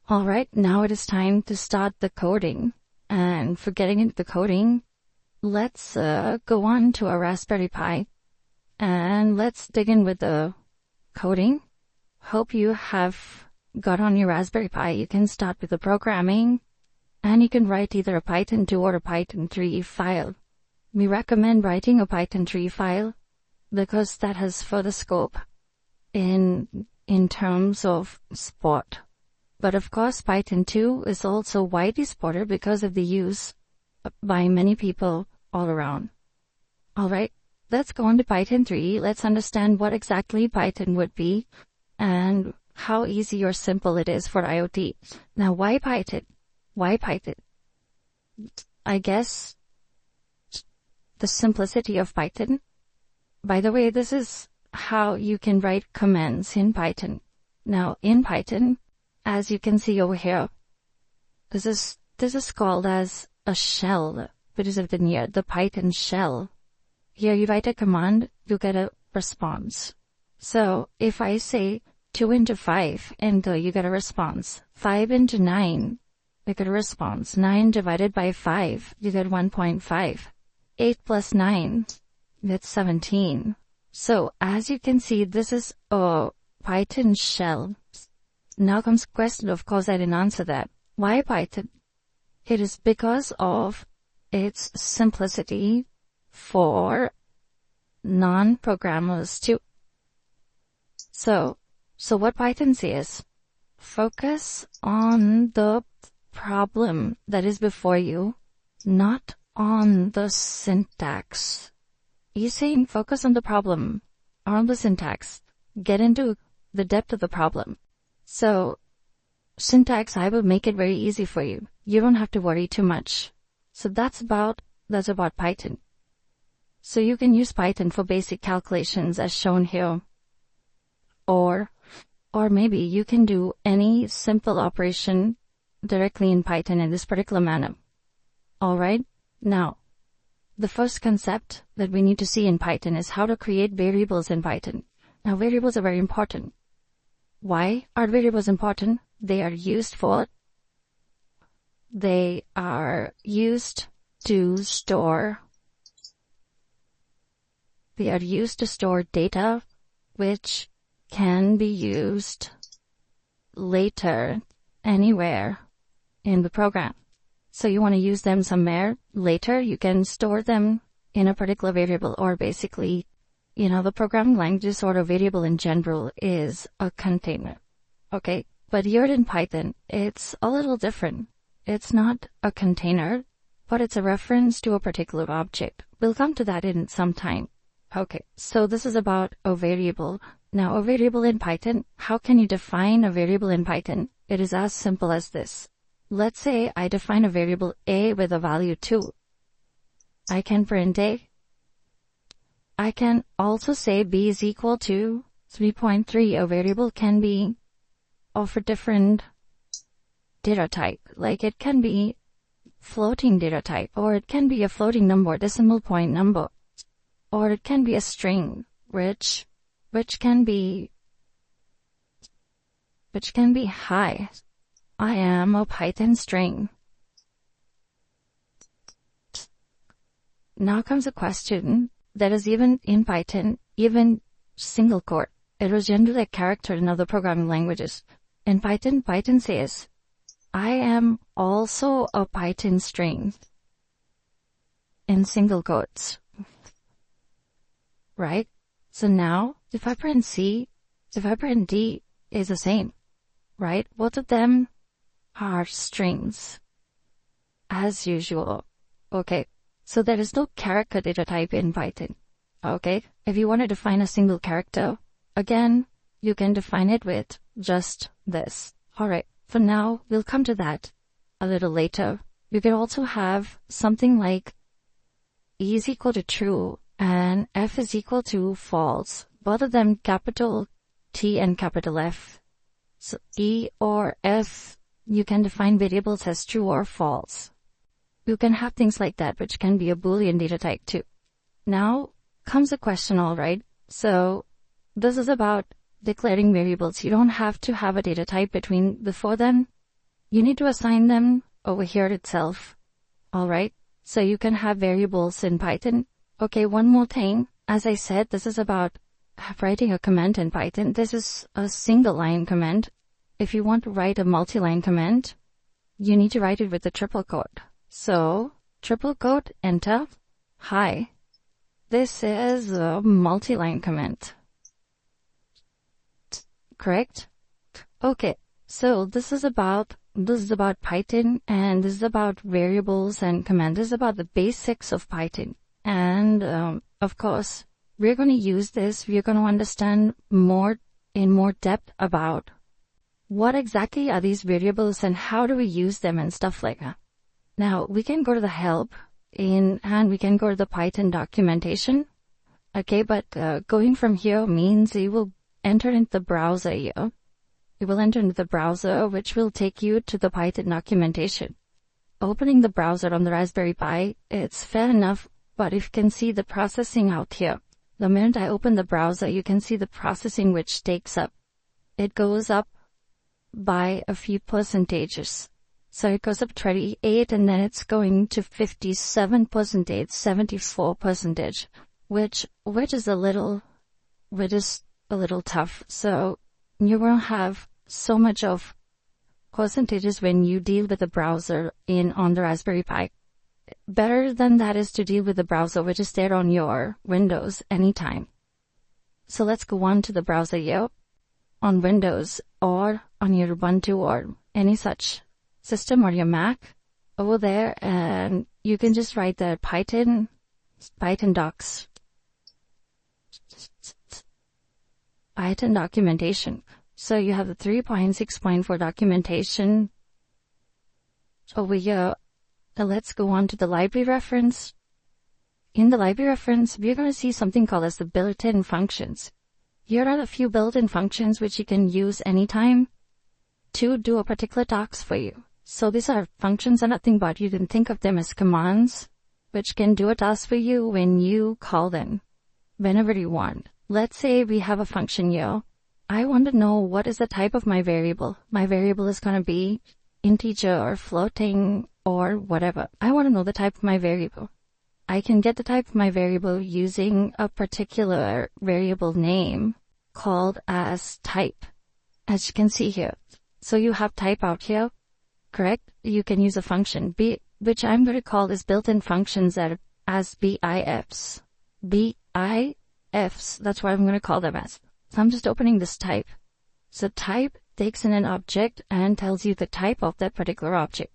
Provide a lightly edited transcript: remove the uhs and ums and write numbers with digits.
All right, now it is time to start the coding. And for getting into the coding, let's go on to a Raspberry Pi and let's dig in with the coding. Hope you have got on your Raspberry Pi. You can start with the programming and you can write either a Python 2 or a Python 3 file. We recommend writing a Python 3 file because that has further scope in terms of support. But of course, Python 2 is also widely supported because of the use by many people all around. All right, let's go on to Python 3. Let's understand what exactly Python would be and how easy or simple it is for IoT. Now, why Python? Why Python? I guess the simplicity of Python. By the way, this is how you can write commands in Python. Now, in Python, as you can see over here, this is called as a shell because of the Python shell. Here you write a command, you get a response. So if I say 2 into 5, enter, you get a response. 5 into 9, you get a response. 9 divided by 5, you get 1.5. 8 plus 9, that's 17. So as you can see, this is a Python shell. Now comes the question, of course I didn't answer that. Why Python? It is because of its simplicity for non-programmers too. So what Python says, focus on the problem that is before you, not on the syntax. He's saying focus on the problem, on the syntax, get into the depth of the problem. So, syntax, I will make it very easy for you. You don't have to worry too much. So that's about Python. So you can use Python for basic calculations as shown here. Or maybe you can do any simple operation directly in Python in this particular manner. Alright, now, the first concept that we need to see in Python is how to create variables in Python. Now, variables are very important. Why are variables important? They are used to store data which can be used later anywhere in the program. So you want to use them somewhere later, you can store them in a particular variable, or basically, the programming languages or a variable in general is a container. Okay, but here in Python, it's a little different. It's not a container, but it's a reference to a particular object. We'll come to that in some time. Okay, so this is about a variable. Now, a variable in Python, how can you define a variable in Python? It is as simple as this. Let's say I define a variable a with a value 2. I can print a. I can also say b is equal to 3.3. A variable can be of a different data type. Like it can be floating data type, or it can be a floating number, decimal point number, or it can be a string, which can be hi. I am a Python string. Now comes a question that is even in Python, even single quote. It was generally a character in other programming languages. In Python, Python says, I am also a Python string in single quotes. Right? So now, if I print C, if I print D, is the same. Right? Both of them are strings, as usual. Okay, so there is no character data type in Python. Okay, if you want to define a single character, again, you can define it with just this. Alright, for now, we'll come to that a little later. You can also have something like E is equal to true and F is equal to false. Both of them capital T and capital F. So E or F, you can define variables as true or false. You can have things like that, which can be a Boolean data type too. Now comes a question, alright. So this is about declaring variables. You don't have to have a data type before them. you need to assign them over here itself. Alright, so you can have variables in Python. Okay, one more thing. As I said, this is about writing a command in Python. This is a single line command. If you want to write a multi-line command, you need to write it with a triple quote. So, triple quote, enter, hi. This is a multi-line command. Correct? Okay, so this is about Python, and this is about variables and commands. This is about the basics of Python. And of course, we're going to use this. We're going to understand in more depth about what exactly are these variables and how do we use them and stuff like that. Now, we can go to the help and we can go to the Python documentation. Okay, but going from here means you will enter into the browser here. You will enter into the browser, which will take you to the Python documentation. Opening the browser on the Raspberry Pi, it's fair enough, but if you can see the processing out here, the minute I open the browser, you can see the processing which takes up. It goes up by a few percentages. So it goes up 28 and then it's going to 57%, 74%, which is a little tough. So you won't have so much of percentages when you deal with the browser on the Raspberry Pi. Better than that is to deal with the browser which is there on your Windows anytime. So let's go on to the browser here on Windows or on your Ubuntu or any such system or your Mac over there, and you can just write the Python docs, Python documentation. So you have the 3.6.4 documentation over here. Let's go on to the library reference. In the library reference, we're going to see something called as the built-in functions. Here are a few built-in functions which you can use anytime to do a particular task for you. So these are functions and nothing but you can think of them as commands which can do a task for you when you call them, whenever you want. Let's say we have a function here. I want to know what is the type of my variable. My variable is going to be integer or floating or whatever. I want to know the type of my variable. I can get the type of my variable using a particular variable name called as type, as you can see here. So you have type out here, correct? You can use a function, which I'm going to call as built-in functions as BIFs. BIFs, that's what I'm going to call them as. So I'm just opening this type. So type takes in an object and tells you the type of that particular object.